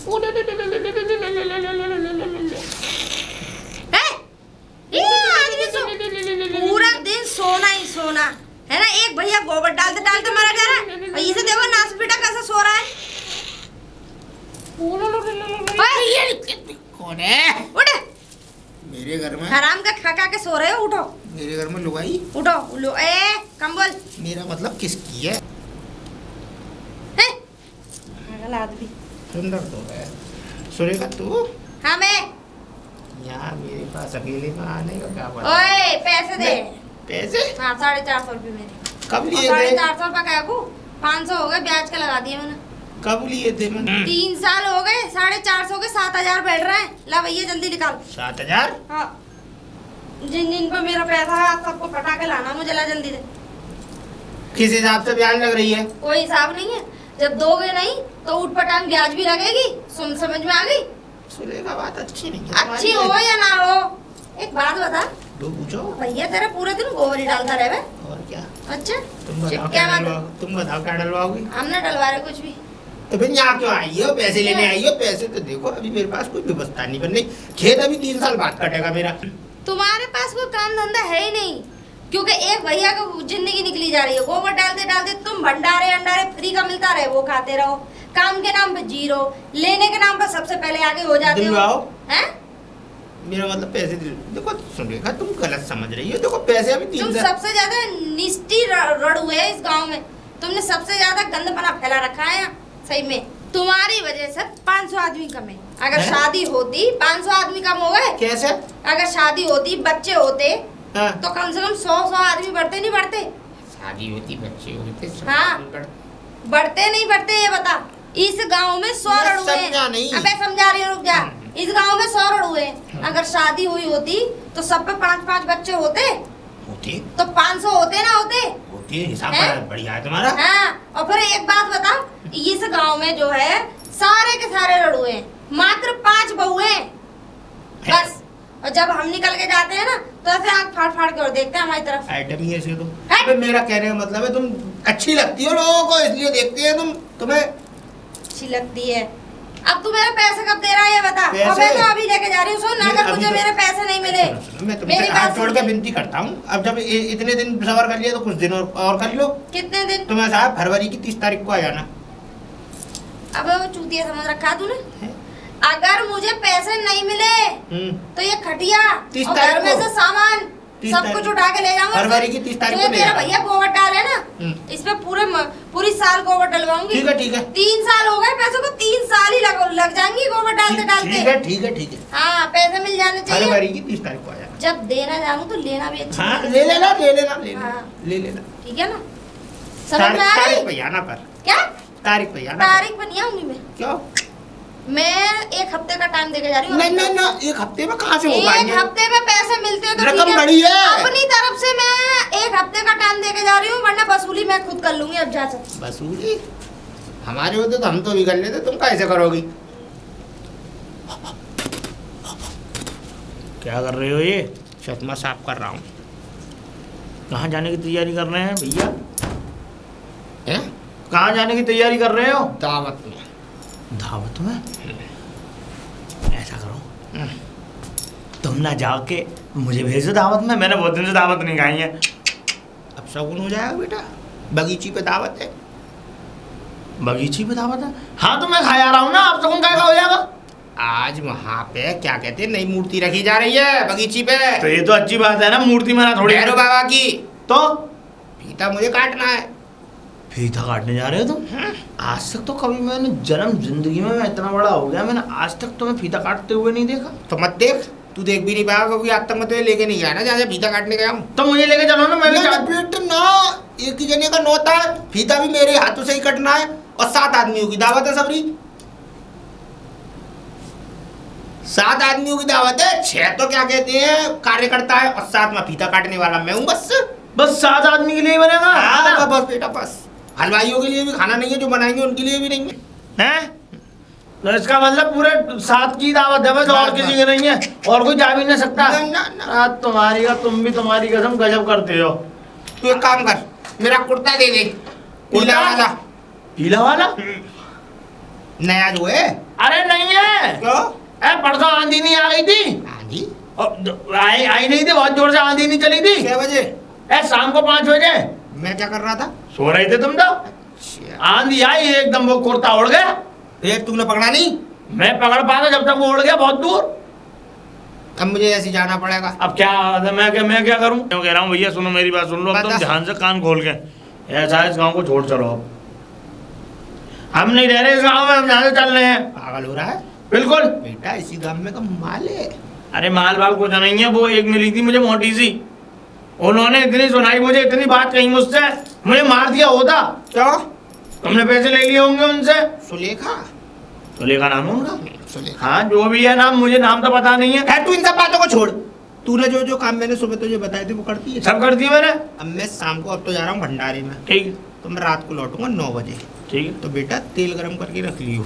पूरा दिन सोना ही सोना है ना। एक भैया गोबर डालते डालते मरा जा रहा है, इसे देखो नास बेटा कैसा सो रहा है। कौन है? उठ, मेरे घर में हराम का खा खा के सो रहे हो। उठो, मेरे घर में लुगाई। उठो लो, कंबल। मेरा मतलब किसकी है? पागल आदमी। सुंदर तो है। सुनेगा तू? हाँ मैं। यहाँ मेरे पास अकेले में आने का क्या पता? ओए पैसे दे। पैसे? हाँ 450 रुपये मेरे। कब लिए थे? 450 रुपये क्या को 500 हो गए, ब्याज का लगा दिया मैंने। कब लिए थे मैंने? 3 साल हो गए, 450 के 7000 बैठ रहे हैं। ला भैया जल्दी निकाल। 7000? हाँ, जिन जिन पर मेरा पैसा है सबको पटा के लाना मुझे। ला जल्दी दे। किस हिसाब से ब्याज लग रही है? कोई हिसाब नहीं है, जब दोगे नहीं तो उठ पटांग ब्याज भी लगेगी। सुन समझ में आ गई? सुनेगा बात अच्छी नहीं है। अच्छी हो या ना हो, एक बात बता। तो पूछो। भैया तेरा पूरे दिन गोबर ही डालता रहे। और क्या? अच्छा तुम बताओ क्या बात? तुम बताओ क्या डलवाओगी? हमने डलवा रहे कुछ भी। तो फिर यहाँ क्यों आई हो? पैसे लेने आई हो? पैसे तो देखो अभी मेरे पास कोई व्यवस्था नहीं बन रही। खेत अभी 3 साल बाद कटेगा मेरा। तुम्हारे पास कोई काम धंधा है ही नहीं, क्योंकि एक भैया का जिंदगी निकली जा रही है। गोबर डालते डालते तुम भंडारे अंडारे फ्री का मिलता रहे वो खाते रहो। काम के नाम पे जीरो, लेने के नाम पर सबसे पहले आगे हो जाते हो। हैं? मेरा मतलब पैसे देखो। सुनेगा तुम गलत समझ रही हो। देखो पैसे अभी 3 तुम साल। सबसे ज्यादा निष्ठी रड़ुए है इस गांव में। तुमने सबसे ज्यादा गंदपना फैला रखा है यहाँ। सही में तुम्हारी वजह से 500 आदमी कम है। अगर शादी होती 500 आदमी कम हो गए। कैसे? अगर शादी होती, बच्चे होते तो कम से कम 100 आदमी बढ़ते नहीं बढ़ते? शादी होती, बच्चे होते, हाँ। बढ़ते नहीं बढ़ते ये बता। इस गांव में 100 रड़ुए हैं। अबे समझा रही हूँ, रुक जा। इस गांव में 100 रड़ुए हैं। अगर शादी हुई होती तो सब पे 5-5 बच्चे होते तो 500 होते ना होते? हिसाब बढ़िया है तुम्हारा। हाँ, और फिर एक बात बता, इस गांव में जो है सारे के सारे लड़ुए हैं, मात्र 5 बहुए बस। और जब हम निकल के जाते हैं ना तो ऐसे आंख फाड़ फाड़ के और देखते हैं हमारी तरफ। आइटम ही ऐसे तो। अबे मेरा कहने का मतलब है तुम अच्छी लगती हो लोगों को, इसलिए देखते हैं तुम्हें अच्छी लगती है। अब तू मेरे पैसे कब दे रहा है ये बता। पैसे? मैं तो अभी लेके जा रही हूँ। सुन, अगर मुझे मेरे पैसे नहीं मिले, मैं तुमसे हाथ जोड़ के विनती करता हूँ। अब जब इतने दिन सबर कर लिया तो कुछ दिन और कर लो। कितने दिन? तुम्हें साहब फरवरी की 30 तारीख को आ जाना। अब वो चूतिया समझ रखा तूने। अगर मुझे पैसे नहीं मिले तो ये खटिया और घर में से सामान सब कुछ उठा के ले जाऊंगा। फरवरी की 30 तारीख को तेरा भैया गोबर डाले ना, इसमें पूरी साल गोबर डलवाऊंगी। ठीक है 3 साल हो गए पैसों को, 3 साल ही लग जाएंगे गोबर डालते डालते। ठीक है हाँ, पैसे मिल जाने चाहिए। फरवरी की 30 तारीख को आ जाना। जब देना जानू तो लेना भी अच्छा। हाँ, ले लेना। ठीक है ना? समझ में आ गई? तारीख पे आना। पर क्या तारीख पे आना? तारीख पे नहीं आऊंगी मैं। क्यों? मैं 1 हफ्ते का टाइम देके जा रही हूँ। नहीं 1 हफ्ते में कहाँ से हो पाएंगे? 1 हफ्ते में पैसे मिलते हैं तो रकम बड़ी है। अपनी तरफ से मैं 1 हफ्ते का टाइम देके जा रही हूँ, वरना वसूली मैं खुद कर लूंगी। अब जा सकती। वसूली हमारे होते तो हम तो भी कर लेते, तुम कैसे करोगी? क्या कर रहे हो? ये चश्मा साफ कर रहा हूँ। कहाँ जाने की तैयारी कर रहे हैं भैया? हैं? कहाँ जाने की तैयारी कर रहे हो? दावत में। दावत में? ऐसा करो, तुम ना जाके मुझे भेजो दावत में। मैंने बहुत दिन से दावत नहीं खाई है। अब शगुन हो जाएगा बेटा। बगीची पे दावत है। बगीची पे दावत है? हाँ तो मैं खाया रहा हूँ ना। अब शगुन का हो जाएगा? आज वहाँ पे क्या कहते हैं, नई मूर्ति रखी जा रही है बगीची पे। तो ये तो अच्छी बात है ना, मूर्ति में ना थोड़ी भैरव बाबा की। तो फीता मुझे काटना है। फीता काटने जा रहे हो तुम? आज तक तो कभी मैंने जिंदगी में मैं इतना बड़ा हो गया, मैंने आज तक तुम्हें फीता काटते हुए नहीं देखा। तो मत देख, तू देख भी नहीं पाएगा क्योंकि आज तक मैं तुझे लेके नहीं गया ना जहाँ फीता काटने गया हूँ। तो मुझे लेके चलो ना। मैं भी ना, एक ही जने का नौता है। फीता भी मेरे हाथों से ही कटना है और 7 आदमियों की दावत है। सबरी 7 आदमियों की दावत है। 6 तो क्या कहते हैं कार्यकर्ता है और 7 में फीता काटने वाला मैं हूँ। बस 7 आदमी के लिए बनेगा? हाँ, बस बेटा बस। हलवाइयों के लिए भी खाना नहीं है, जो बनाएंगे उनके लिए भी नहीं है। हैं? तो इसका मतलब पूरे 7 की दावत है बस, और किसी की नहीं है? और कोई जा भी नहीं सकता? ना। तुम्हारी का तुम भी तुम्हारी कसम गजब करते हो। तू एक काम कर, मेरा कुर्ता दे दे, पीला वाला। पीला वाला? नया जो है। अरे नहीं क्यों? परसों आंधी नहीं आ गई थी। आंधी आई नहीं थी, बहुत जोर से आंधी नहीं चली थी। 6 बजे? शाम को 5 बजे। मैं क्या कर रहा था? सो रहे थे तुम तो। आंधी आई एकदम, वो कुर्ता उड़ गया। ये तुमने पकड़ा नहीं? मैं पकड़ पाता जब तक वो उड़ गया बहुत दूर। अब मुझे ऐसे जाना पड़ेगा। अब क्या मैं क्या करूं? मैं कह रहा हूँ भैया सुनो मेरी बात सुन लो, अब तुम ध्यान से कान खोल के, ऐसा इस गांव को छोड़ चलो। अब हम नहीं रह रहे इस गांव में, हम यहाँ से चल रहे हैं। पागल हो रहा है बिल्कुल बेटा, इसी गांव में का माल है। अरे माल बाल कुछ नहीं है, वो एक मिली थी मुझे मोटी सी, उन्होंने इतनी सुनाई मुझे, इतनी बात कही मुझसे, मुझे मार दिया होता। क्यों? तुमने पैसे ले लिए होंगे उनसे। सुलेखा? सुलेखा नाम है उनका? सुलेखा। हाँ जो भी है नाम, मुझे नाम तो पता नहीं है। खैर तू इन सब बातों को छोड़। तूने जो जो काम मैंने सुबह तुझे बताए थे वो करती है? सब करती है मैंने। अब मैं शाम को, अब तो जा रहा हूँ भंडारे में, ठीक है तो मैं रात को लौटूंगा 9 बजे। ठीक है। तो बेटा तेल गरम करके रख लियो।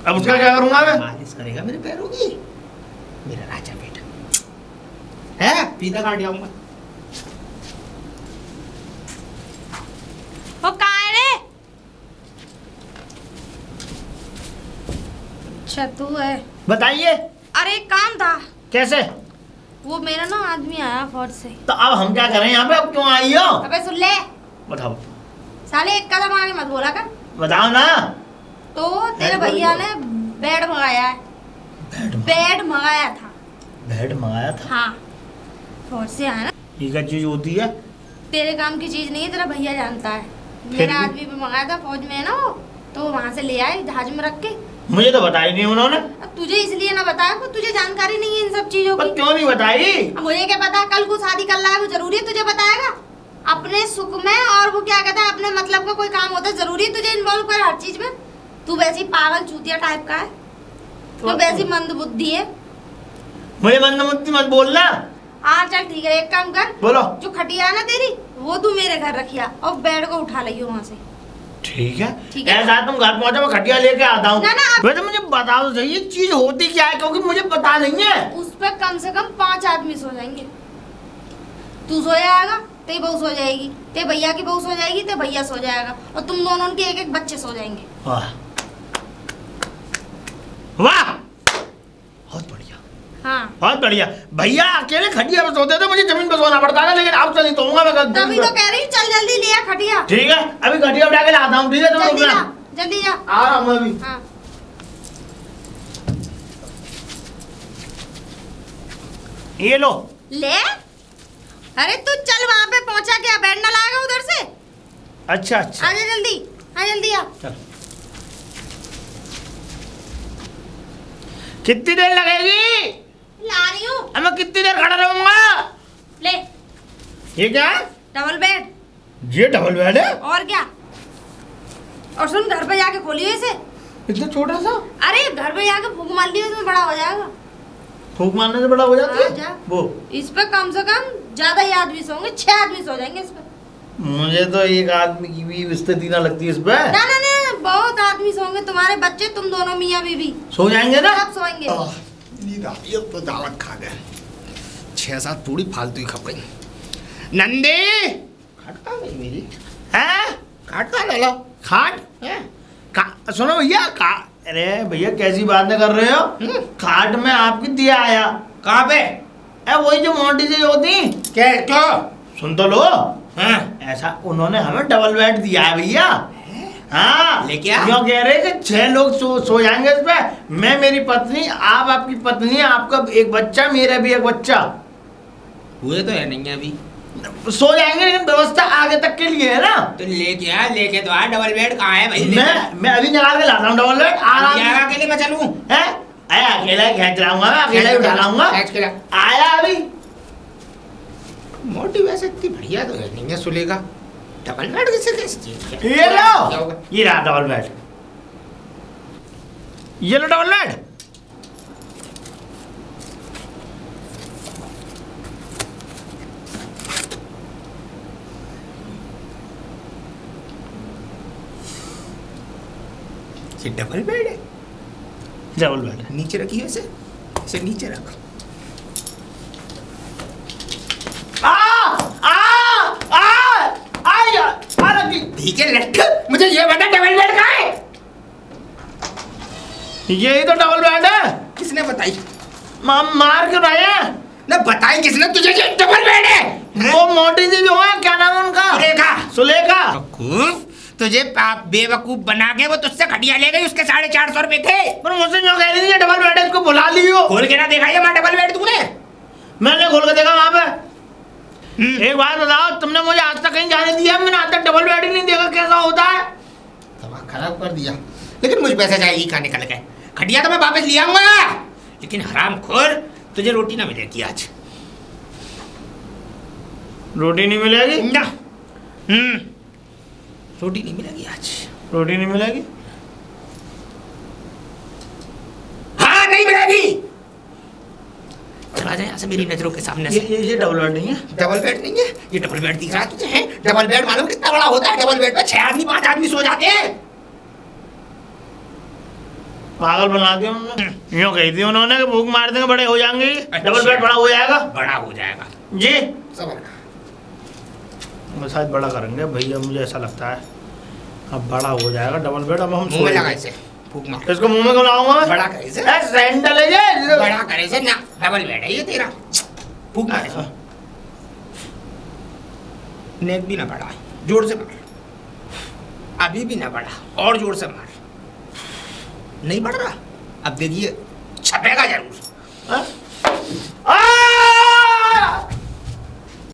अब उसका क्या करूंगा मैं? मालिश करेगा मेरे पैरों की, मेरा राजा बेटा है। पीता काट जाऊंगा। वो कहाँ है रे? अच्छा तू है। बताइए। अरे एक काम था। कैसे? वो मेरा ना आदमी आया फौज से। तो अब हम क्या करें यहाँ पे? अब क्यों आई हो? अबे सुन ले, बताओ। साले एक कदम आगे मत बोला कर। बताओ ना। तो तेरे भैया ने बेड मंगाया है। बेड मंगाया था। बेड मंगाया था? हाँ, फौज से आया ना। ये क्या चीज होती है? तेरे काम की चीज नहीं है, तेरा भैया जानता है। फिर मेरा भी? आदमी भी मंगाया था, फौज में है ना वो, तो वहाँ से ले आए जहाज में रख के। मुझे तो बताई नहीं उन्होंने। अब तुझे इसलिए ना बताया कि तुझे जानकारी नहीं है इन सब चीजों पर की। क्यों नहीं बताई? अब मुझे क्या पता, कल को शादी कर रहा है वो जरूरी है तुझे बताएगा? अपने सुख में, और वो क्या कहता है अपने मतलब का कोई काम होता है जरूरी है तुझे इन्वॉल्व कर हर चीज में? तू वैसी पागल चूतिया टाइप का है, तो वैसी मंद बुद्धि है। मुझे मंदबुद्धि मत बोलना। हाँ चल ठीक है, एक काम कर, बोलो। जो खटिया है ना तेरी, वो तू मेरे घर रखिया और बेड को उठा लियो वहाँ से। ठीक है। ठीक है। ऐसा तुम घर पहुंचो, मैं खटिया लेके आता हूँ। ना, ना, अब- वैसे मुझे बताओ तो सही ये चीज होती क्या है, क्योंकि मुझे पता नहीं है। उस पर कम से कम 5 आदमी सो जाएंगे। तू सो जाएगा, तेरी बहू सो जाएगी, तेरे भैया की बहू सो जाएगी, तेरे भैया सो जाएगा, और तुम दोनों के एक एक बच्चे सो जाएंगे। वाह वाह, बहुत बढ़िया, हाँ बहुत बढ़िया। भैया अकेले खटिया पे सोते थे, मुझे जमीन पे सोना पड़ता था, लेकिन अब तो नहीं सोऊंगा मैं। तभी तो कह रही हूँ, चल जल्दी लिया खटिया। ठीक है, अभी खटिया उठा के लाता हूँ। ठीक है, तुम जल्दी रुकना। जा, जल्दी जा। आ रहा हूँ मैं अभी। हाँ ये लो। ले। अरे तू चल, वहाँ पे पहुँचा क्या? बैठ ना लाएगा उधर से? अच्छा अच्छा, आजा जल्दी, हाँ जल्दी आ। चल। कितनी देर लगेगी? ला रही हूँ। अब मैं कितनी देर खड़ा रहूंगा? ले, ये क्या है? Double bed. ये डबल बेड है? और क्या? और सुन, घर पे जाके खोलियो इसे। इतना छोटा सा? अरे घर पे जाके फूक मार लियो, इसमें बड़ा हो जाएगा। फूक मारने से बड़ा हो जाती हाँ, है जा। वो? इस पे कम से कम ज्यादा ही आदमी सोंगे, 6 आदमी सो जाएंगे इस पे। मुझे तो एक आदमी की भी स्थिति ना लगती है इस पे। ना ना ना, बहुत आदमी सोंगे, तुम्हारे बच्चे, तुम दोनों मियाँ बीवी सो जाएंगे ना? सब सोएंगे। नींद आ रही है, तो दावत खा गए। 6-7 पूरी फालतू ही खप गई। नंदे खाट कहाँ गई मेरी? हैं? खाट कहाँ डाला? खाट? हैं? सुनो भैया, अरे भैया कैसी बातें कर रहे हो? खाट में आपकी दिया आया। कहाँ पे? वही जो मोटी सी होती। क्या क्यों? सुन तो लो। हाँ ऐसा उन्होंने हमें डबल बेड दिया है भैया। हाँ, लेके आ। क्यों कह रहे कि 6 लोग सो जाएंगे इस पे। मैं, मेरी पत्नी, आप, आपकी पत्नी, आपका एक बच्चा, मेरा भी एक बच्चा। हुए तो है नहीं है अभी। सो जाएंगे, लेकिन व्यवस्था आगे तक के लिए है ना। तो लेके तो आ। डबल बेड कहाँ है भाई? मैं अभी निकाल के लाता हूँ डबल बेड। आराम से। अकेले मैं चलूं? है? अकेला खींच लाऊंगा मैं, अकेला ही उठा लाऊंगा। आया अभी। मोटी वैसे इतनी बढ़िया तो है नहीं है सुलेगा। डबल बेड कैसी चीज है? ये लो, ये रहा डबल बेड। ये लो डबल बेड। ये डबल बेड है? Double bed. नीचे रखिए इसे, इसे नीचे रख। लट्ठी। ठीक है लट्ठू, मुझे ये बता डबल बेड कहाँ है? यही तो डबल बेड है। किसने बताई? मार क्यों रहे हैं? ना बताई किसने तुझे ये डबल बेड है? वो मोटी सी जो है, क्या नाम है उनका? सुलेखा। तुझे बेवकूफ बना के वो तुझसे खटिया ले गई, उसके 450 रुपए थे। पर मुझसे जो कह रही थी डबल बेड है, इसको बुला लियो। खोल के ना देखा ये मां डबल बेड तूने? मैंने खोल के देखा वहां पे। एक बात बताओ, तुमने मुझे आज तक कहीं जाने दिया? मैंने आज तक डबल बेड ही नहीं देखा, कैसा होता है? दिमाग खराब कर दिया। लेकिन मुझ पैसे जाएगी कहाँ निकल के? खटिया तो मैं वापस ले आऊंगा, लेकिन हरामखोर तुझे रोटी ना मिलेगी आज। रोटी नहीं मिलेगी ना? रोटी नहीं मिलेगी आज। रोटी नहीं मिलेगी? हाँ नहीं मिलेगी। चला जाए यहाँ से मेरी नजरों के सामने से। ये डबल बेड नहीं है? डबल बेड नहीं है, ये डबल बेड दिख रहा है तुझे? है डबल बेड मालूम कितना बड़ा होता है? डबल बेड पे 6 आदमी 5 आदमी सो जाते हैं। पागल बना दिया उन्होंने। यूँ कही थी उन्होंने कि भूख मार देंगे बड़े हो जाएंगे। डबल बेड बड़ा हो जाएगा? बड़ा हो जाएगा जी। समझ शायद बड़ा करेंगे भैया, मुझे ऐसा लगता है अब बड़ा हो जाएगा डबल बेड। अब हम मुंह में लगा इसे, फूक मार इसको मुंह में क्यों लाऊंगा मैं? बड़ा करे इसे, सैंडल है ये, बड़ा करे इसे ना। डबल बेड है ये तेरा, फूक मार इसमें। नेक भी ना बढ़ा, जोर से मार। अभी भी ना बढ़ा, और जोर से मार। नहीं बढ़ रहा, अब देखिए छपेगा जरूर।